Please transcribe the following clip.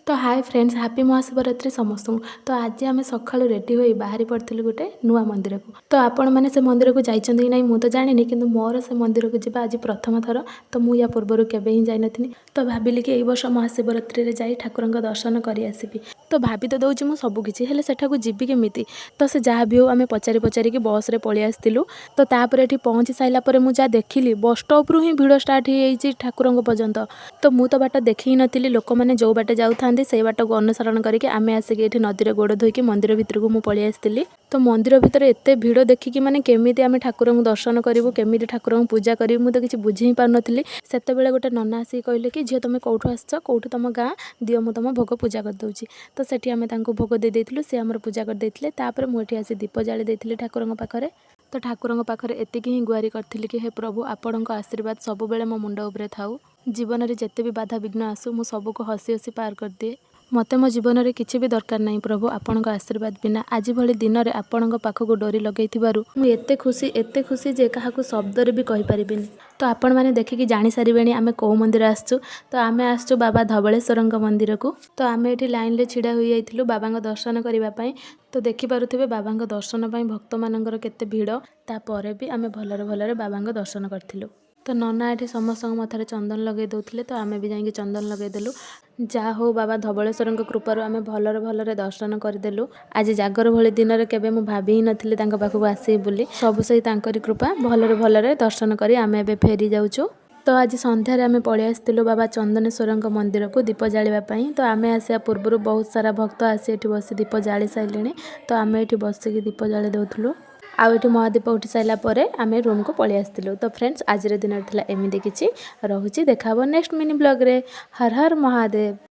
तो hi friends happy Mahashivratri समस्त। तो आज आम सका रेडी हो बाहरी पड़ू गोटे नुआ मंदिर को। तो आपण मैंने से मंदिर को जाइए कि नहीं मुझे जानी कि मोर से मंदिर को जावा आज प्रथम थर। तो मुझे या पूर्वर केवे ही जानी। तो भाविली कि वर्ष महाशिवरात्रि जा ठाकुर दर्शन करी तो भाभी तो दूसरी मुझे सबकि सेठा जीवी केमी। तो से जहाँ भी हो आम पचारि पचारिकी बस रे पलि आसलु। तो तापर ये पहुँची सारापर मुझे देखिली बस स्टॉप रु ही भिड़ स्टार्ट हो ठाकुर पर्यंत। तो मु तो बाट देखी नी लोक मैंने जो बाट जाऊ से बाट को अनुसरण करके आम आसिक ये नदी गोड़ धोईकी मंदिर भितर को मुझे आसती। तो मंदिर भितर एत भिड़ देखिकी माने केमी आम ठाकुर दर्शन करूँ केमी ठाकुर पूजा करूँ मुझे किसी बुझी पार नी। से गोटे नना आसिक कहले कि झील तुम कौटू आस कौटू तुम गाँ दियो मु तुम भोग पूजा करदे। तो सेठी आम भोग दे देइथिलु से आमर पूजा करदे। तापर मुझे आसी दीप जाली देइथिलि ठाकुर पाखरे। तो ठाकुर पाखरे एतिकी ही गुहारी करथिलि कि हे प्रभु आपण आशीर्वाद सब बेले मो मुंड उपरे थाउ। जीवन में जिते भी बाधा विघ्न आसू मु सबको हसी हसी पार कर दिए। मते मो जीवन में किसी भी दरकार नहीं प्रभु आपण आशीर्वाद बिना आज भली दिन में आपण पाखक डोरी लगे मुझे एते खुशी जे क्या शब्द भी कहीपर। तो आपण मैंने देखिकी जानी सारे आम कौ मंदिर आसचु। तो आम आसचु बाबा धबलेश्वर मंदिर को। तो आम ये लाइन रे छिड़ा हो जाइलु बाबा दर्शन करने। तो देखिपे बाबा दर्शन भक्त मानकर केते भिड़। तापर भी आम भलरे भलरे बाबा दर्शन करथिलु। तो नना ये समस्त मथार चंदन लगे दौले। तो आम भी जाकि चंदन लगेदेलु। जा हो बाबा धबलेश्वर कृपार आम भलरे भलरे दर्शन करदेलु। आज जागर भली दिन में केवे मु भाभी ही नथिले तांका पाखକୁ आसी बोली सब सही तांकरी कृपा भलरे भलरे दर्शन करी आम एबे फेरी जाउछु। तो आज संध्यारे आम पलि आसलु बाबा चंदनेश्वर मंदिर को दीप जावाई। तो आम आसा पूर्व बहुत सारा भक्त आसी ये बस दीप जाली सारे। तो आम ये बसिकी दीप जाली दौलु। आउ ये महादीप उठी सारापर आम रूम को पलि आसलु। तो फ्रेंड्स आज दिन एमती किसी रोचे देखा नेक्स्ट मिनी ब्लॉग रे। हर हर महादेव।